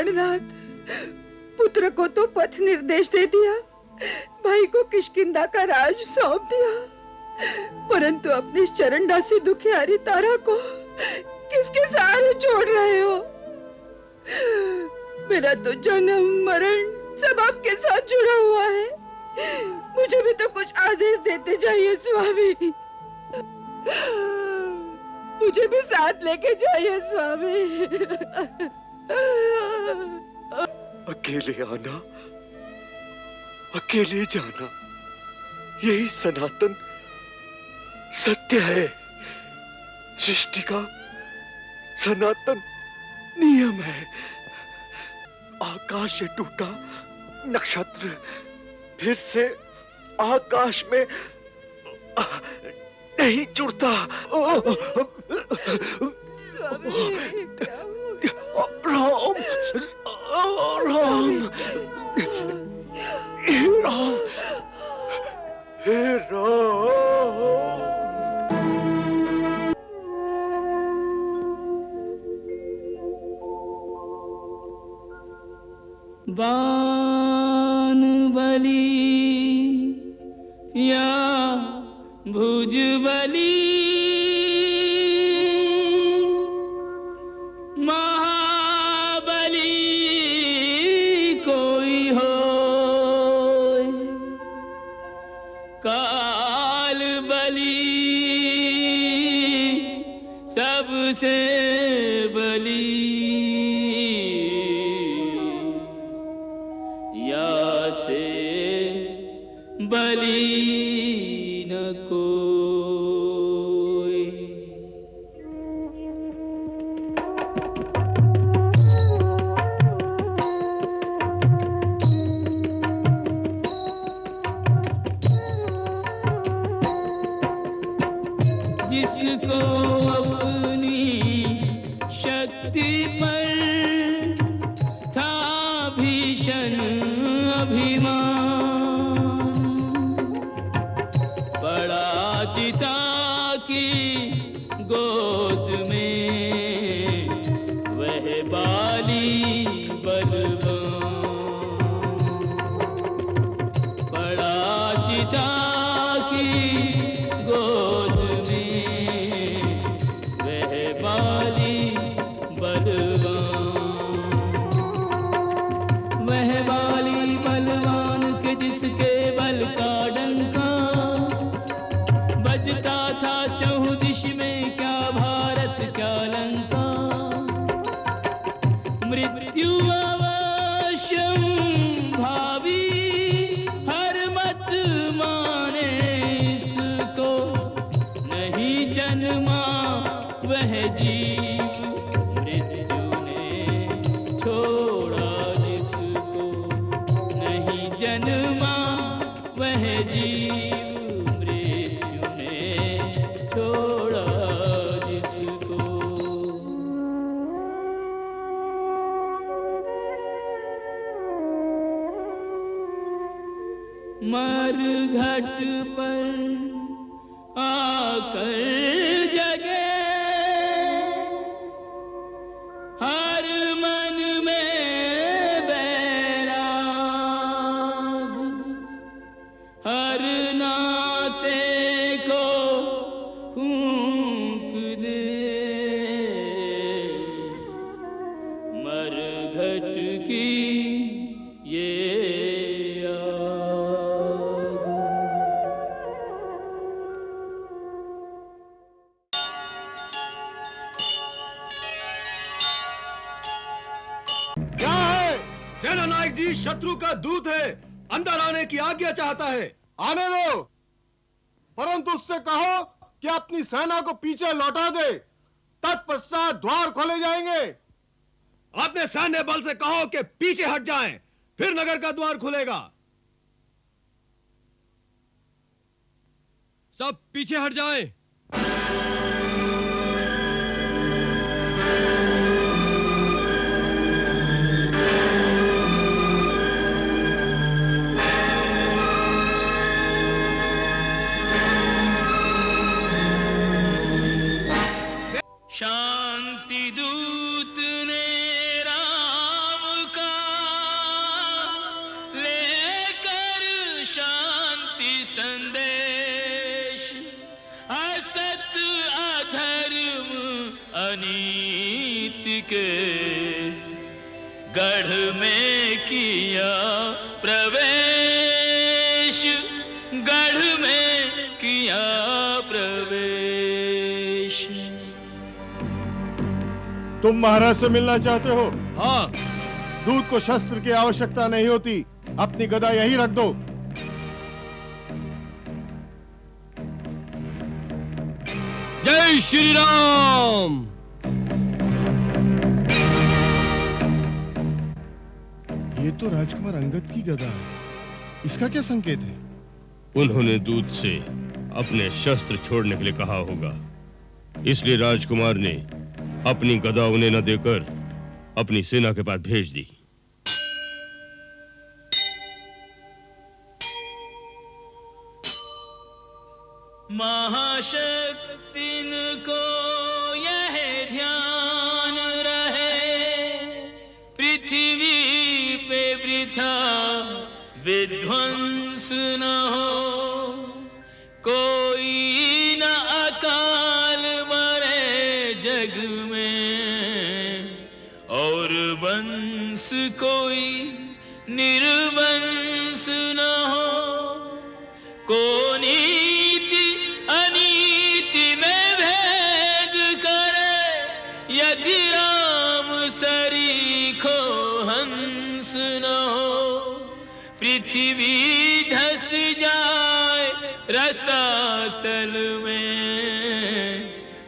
प्राणनाथ, पुत्र को तो पथ निर्देश दे दिया, भाई को किष्किंधा का राज सौंप दिया, परंतु अपनी चरणदासी दुखियारी तारा को किसके सहारे छोड़ रहे हो? मेरा तो जन्म मरण सब आपके साथ जुड़ा हुआ है, मुझे भी तो कुछ आदेश देते जाइए स्वामी। मुझे भी साथ लेके जाइए स्वामी। अकेले आना, अकेले जाना, यही सनातन सत्य है, सृष्टि का सनातन नियम है। आकाश से टूटा नक्षत्र फिर से आकाश में नहीं जुड़ता। स्वामी, क्या हुआ? राम, राम, हे राम, हे राम। बाण बलि या भुज बलि, महाबली कोई हो, काल बलि सबसे बलि, या से बलि न कोई। जिसको अपनी शक्ति पर था भीषण अभिमान, पड़ा चिता की गोद में वह बाली बलवान, पड़ा चिता की गोद में वह बाली बलवान, वह बाली बलवान के जिसके बल का डंका बजता था चहुं दिश में, क्या भारत क्या लंका। मृत्यु अवश्यम भावी हर मत माने इसको, नहीं जन्मा वह जीव मृत्यु ने छोड़ा जिसको, नहीं जन्मा वह जीव मृत्यु ने छोड़ा जिसको। मर घट पर आकर जगे हर मन में बैराग, हर नाते को फूंक दे, मर घट की ये क्या है? सेना नायक जी शत्रु का दूत है, अंदर आने की आज्ञा चाहता है। आने दो, परंतु उससे कहो कि अपनी सेना को पीछे लौटा दे, तत्पश्चात द्वार खोले जाएंगे। अपने सैन्य बल से कहो कि पीछे हट जाएं, फिर नगर का द्वार खुलेगा। सब पीछे हट जाएं। शांति दूत ने राम अनीति के गढ़ में किया प्रवेश, गढ़ में किया प्रवेश। तुम महाराज से मिलना चाहते हो? हाँ। दूत को शस्त्र की आवश्यकता नहीं होती, अपनी गदा यहीं रख दो। जय श्री राम। ये तो राजकुमार अंगद की गदा है, इसका क्या संकेत है? उन्होंने दूत से अपने शस्त्र छोड़ने के लिए कहा होगा, इसलिए राजकुमार ने अपनी गदा उन्हें न देकर अपनी सेना के पास भेज दी। महाशक्तिन को यह ध्यान रहे, पृथ्वी पे वृथा विध्वंस न हो, कोई न अकाल मरे जग में, और वंश कोई निर्वंश न हो, को नीति अनीति में भेद करे, यदि राम सरीखो हंस न हो, पृथ्वी धस जाए रसातल में,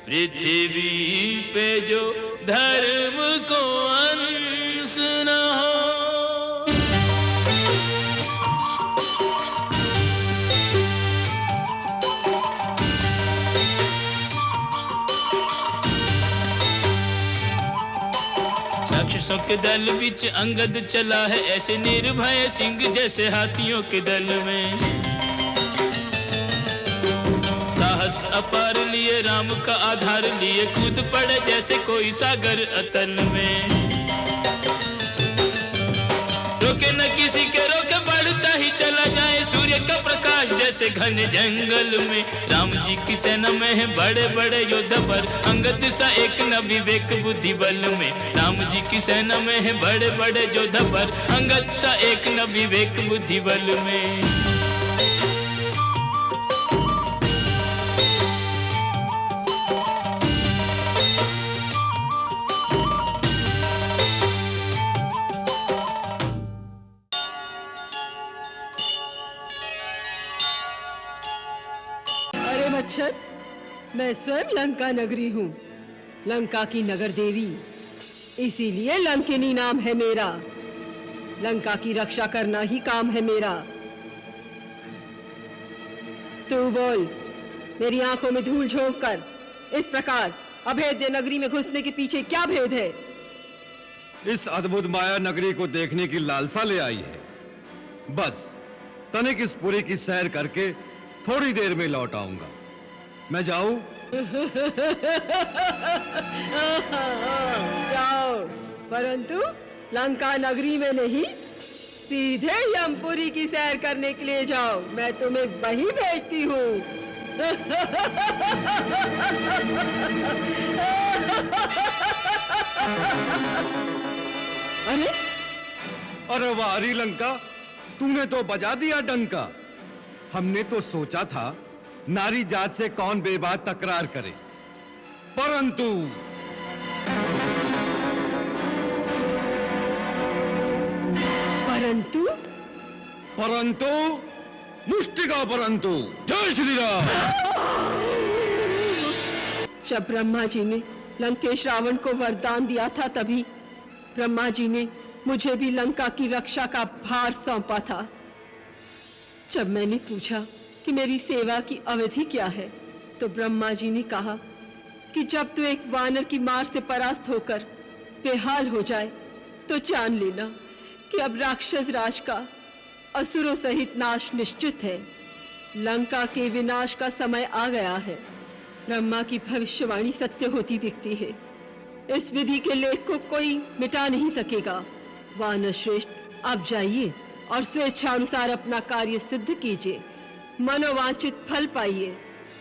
पृथ्वी पे जो धर्म को अंश न हो। राक्षसों के दल बीच अंगद चला है, ऐसे निर्भय सिंह जैसे हाथियों के दल में, साहस अपार लिए राम का आधार लिए, कूद पड़े जैसे कोई सागर अतल में, रोके न किसी के रोके बढ़ता ही चला जाए, सूर्य का प्रकाश जैसे घन जंगल में, राम जी की सेना में है बड़े बड़े योद्धा पर, अंगद सा एक न विवेक बुद्धि बल में, राम जी की सेना में है बड़े बड़े योद्धा पर, अंगद सा एक न विवेक बुद्धि बल में। मच्छर, मैं स्वयं लंका नगरी हूँ, लंका की नगर देवी, इसीलिए लंकिनी नाम है मेरा। लंका की रक्षा करना ही काम है मेरा। तू बोल, मेरी आंखों में धूल झोंक कर इस प्रकार अभेद्य नगरी में घुसने के पीछे क्या भेद है? इस अद्भुत माया नगरी को देखने की लालसा ले आई है। बस तनिक इस पुरी की सैर करके थोड़ी देर में लौट आऊंगा। मैं जाऊं? जाओ, परंतु लंका नगरी में नहीं, सीधे यमपुरी की सैर करने के लिए जाओ। मैं तुम्हें वहीं भेजती हूँ। अरे अरे वारी लंका, तूने तो बजा दिया डंका। हमने तो सोचा था नारी जात से कौन बेबात तकरार करे, परंतु मुष्टि का परंतु। जय श्री राम। जब ब्रह्मा जी ने लंकेश रावण को वरदान दिया था, तभी ब्रह्मा जी ने मुझे भी लंका की रक्षा का भार सौंपा था। जब मैंने पूछा कि मेरी सेवा की अवधि क्या है, तो ब्रह्मा जी ने कहा कि जब तू एक वानर की मार से परास्त होकर बेहाल हो जाए तो जान लेना कि अब राक्षस राज का असुरों सहित नाश निश्चित है। लंका के विनाश का समय आ गया है। ब्रह्मा की भविष्यवाणी सत्य होती दिखती है। इस विधि के लेख को कोई मिटा नहीं सकेगा। वानर श्रेष्ठ, आप जाइए और स्वेच्छानुसार अपना कार्य सिद्ध कीजिए, मनोवांछित फल पाइए।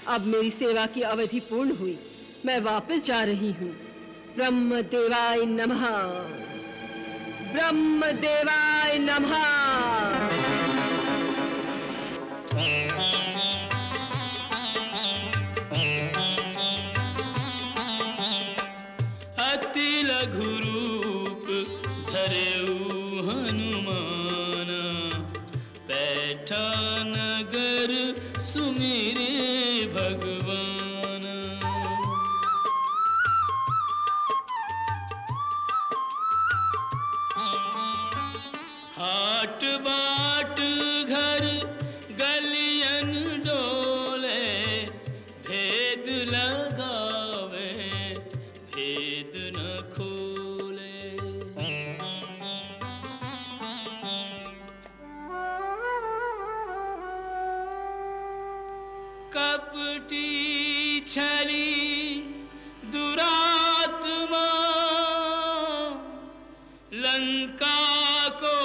अब मेरी सेवा की अवधि पूर्ण हुई, मैं वापस जा रही हूँ। ब्रह्मदेवाय नमः, ब्रह्मदेवाय नमः। अति लघु रूप धरेऊ हनुमाना, बैठा नगर सुमिरे भगवाना। हाट बाट घर गलियन डोले, भेद लगावे भेद न खोले। कपटी छली दुरात्मा, लंका को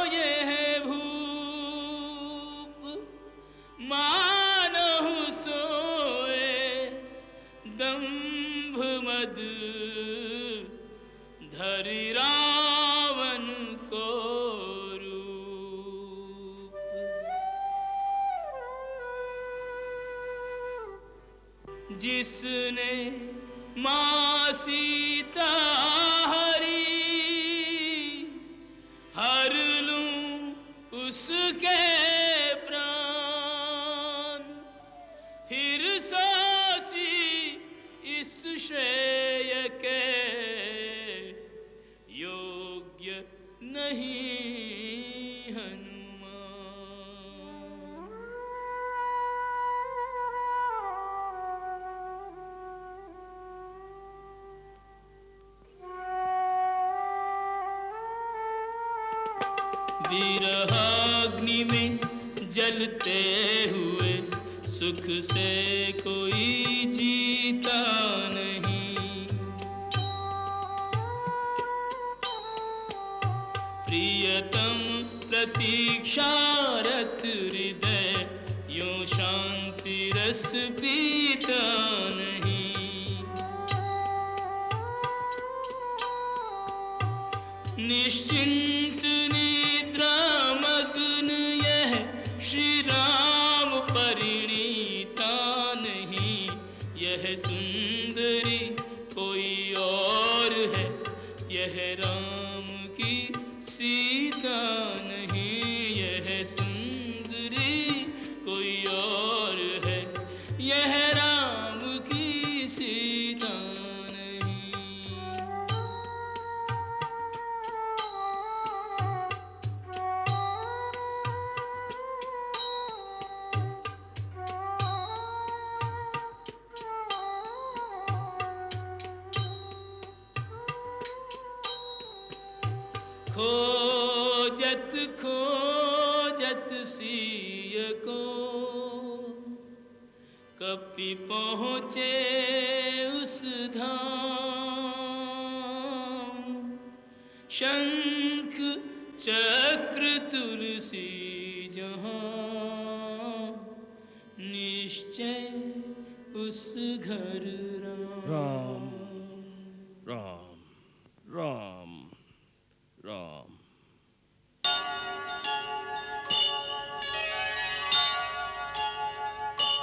यह भूप। मानहु सोए दंभ मद, धरि रावण को रूप। जिसने मां सीता हरी, हर लूं उसके प्राण। फिर सोची इस श्रेय के, योग्य नहीं हनुमान। विरहाग्नि में जलते हुए सुख से कोई जीता नहीं। प्रियतम प्रतीक्षारत हृदय, यूं शांति रस पीता नहीं। निश्चिंत निद्रा मग्न यह श्री राम परिणीता नहीं। यह सुंदरी कोई और है, यह राम की सीता नहीं। यह सुंदरी कोई और है, यह राम की सीता नहीं। खोजत खोजत सिय को, कपि पहुँचे उस धाम। शंख चक्र तुलसी जहाँ, निश्चय उस घर राम।